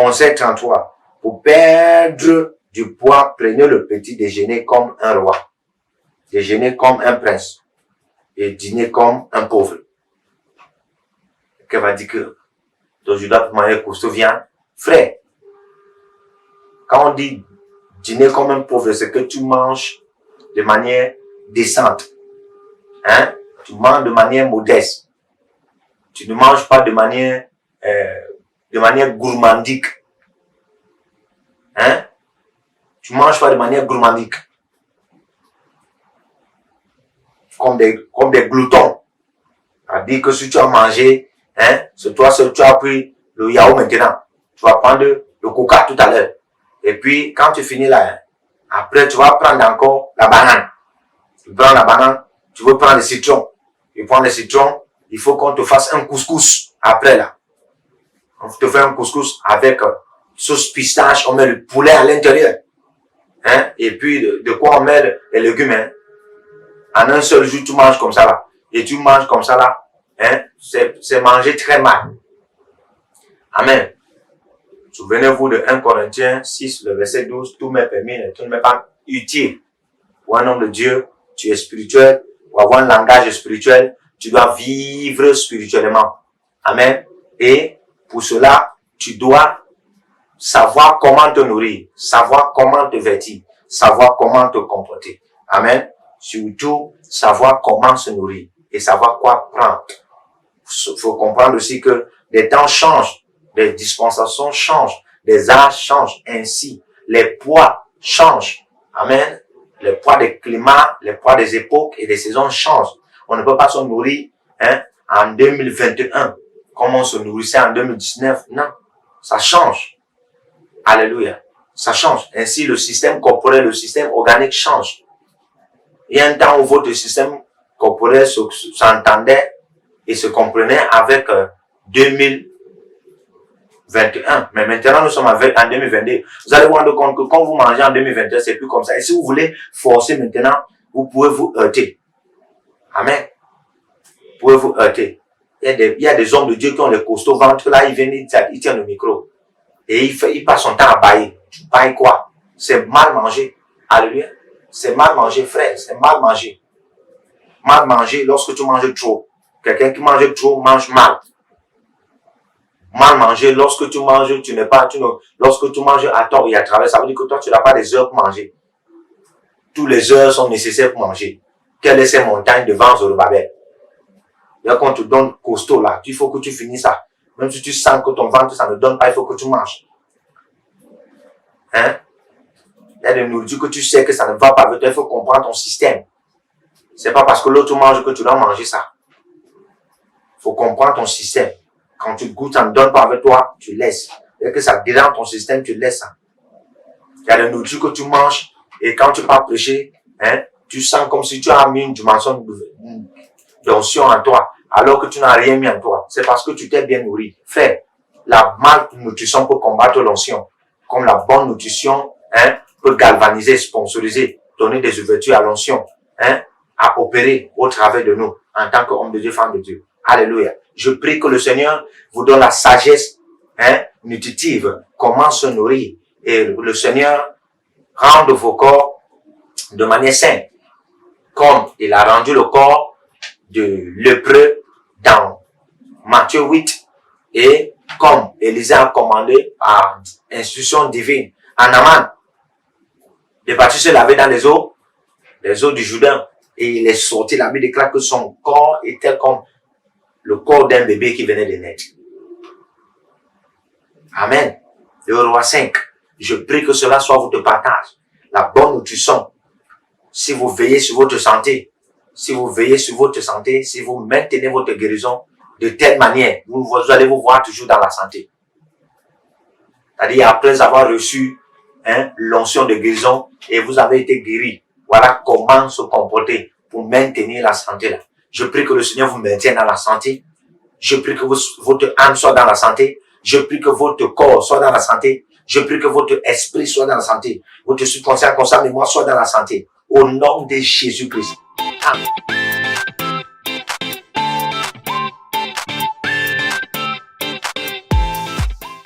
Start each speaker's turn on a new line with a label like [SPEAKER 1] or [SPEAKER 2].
[SPEAKER 1] Conseil 33. Pour perdre du poids, prenez le petit déjeuner comme un roi, déjeuner comme un prince et dîner comme un pauvre. Quelqu'un va dire que donc je dois manger costaud viande. Frère, quand on dit dîner comme un pauvre, c'est que tu manges de manière décente. Hein? Tu manges de manière modeste. Tu ne manges pas de manière gourmandique. Hein? Tu manges pas de manière gourmandique. Comme des gloutons. C'est-à-dire que si tu as mangé, hein, c'est toi seul, tu as pris le yaourt maintenant. Tu vas prendre le coca tout à l'heure. Et puis, quand tu finis là, hein, après, tu vas prendre encore la banane. Tu prends la banane, tu veux prendre le citron. Tu prends le citron, il faut qu'on te fasse un couscous après là. On te fait un couscous avec sauce pistache, on met le poulet à l'intérieur. Hein? Et puis, de quoi on met les légumes. Hein? En un seul jour, tu manges comme ça là. Et tu manges comme ça là. Hein? C'est manger très mal. Amen. Souvenez-vous de 1 Corinthiens 6, le verset 12. Tout m'est permis, tout ne m'est pas utile. Pour un homme de Dieu, tu es spirituel. Pour avoir un langage spirituel, tu dois vivre spirituellement. Amen. Et pour cela, tu dois savoir comment te nourrir, savoir comment te vêtir, savoir comment te comporter. Amen. Surtout, savoir comment se nourrir et savoir quoi prendre. Il faut comprendre aussi que les temps changent, les dispensations changent, les âges changent, ainsi les poids changent. Amen. Les poids des climats, les poids des époques et des saisons changent. On ne peut pas se nourrir en 2021 comme on se nourrissait en 2019. Non, ça change. Alléluia. Ça change. Ainsi, le système corporel, le système organique change. Il y a un temps où votre système corporel s'entendait et se comprenait avec 2021. Mais maintenant, nous sommes en 2022. Vous allez vous rendre compte que quand vous mangez en 2021, c'est plus comme ça. Et si vous voulez forcer maintenant, vous pouvez vous heurter. Amen. Vous pouvez vous heurter. Il y a des hommes de Dieu qui ont les costauds ventres là, ils viennent, ils tiennent le micro. Et il passe son temps à bailler. Tu bailles quoi? C'est mal mangé. Alléluia. C'est mal mangé, frère. C'est mal mangé. Mal mangé lorsque tu manges trop. Quelqu'un qui mange trop mange mal. Mal mangé lorsque tu manges, lorsque tu manges à tort et à travers, ça veut dire que toi, tu n'as pas les heures pour manger. Toutes les heures sont nécessaires pour manger. Quelle est ces montagnes devant Zorobabel? Là, quand on te donne costaud là, il faut que tu finisses ça. Même si tu sens que ton ventre, ça ne donne pas, il faut que tu manges. Hein? Il y a des nourritures que tu sais que ça ne va pas avec toi, il faut comprendre ton système. C'est pas parce que l'autre mange que tu dois manger ça. Il faut comprendre ton système. Quand tu goûtes, ça ne donne pas avec toi, tu laisses. Et que ça dérange ton système, tu laisses ça. Il y a des nourritures que tu manges et quand tu pars prêcher, hein, tu sens comme si tu as mis une dimension d'onction en toi, alors que tu n'as rien mis en toi. C'est parce que tu t'es bien nourri. Frère, la malnutrition peut combattre l'onction, comme la bonne nutrition peut galvaniser, sponsoriser, donner des ouvertures à l'onction, à opérer au travers de nous, en tant qu'homme de Dieu, femme de Dieu. Alléluia. Je prie que le Seigneur vous donne la sagesse nutritive, comment se nourrir, et le Seigneur rende vos corps de manière saine, comme il a rendu le corps de lépreux dans Matthieu 8, et comme Élisée a commandé par instruction divine à Naaman de partir se laver dans les eaux du Jourdain, et il est sorti. La Bible déclare que son corps était comme le corps d'un bébé qui venait de naître. Amen. Le roi 5. Je prie que cela soit votre partage. La bonne nutrition. Si vous veillez sur votre santé, si vous maintenez votre guérison de telle manière, vous allez vous voir toujours dans la santé. C'est-à-dire, après avoir reçu l'onction de guérison et vous avez été guéri, voilà comment se comporter pour maintenir la santé là. Je prie que le Seigneur vous maintienne dans la santé. Je prie que votre âme soit dans la santé. Je prie que votre corps soit dans la santé. Je prie que votre esprit soit dans la santé. Votre subconscient, conscient, mémoire soit dans la santé. Au nom de Jésus-Christ. Amen.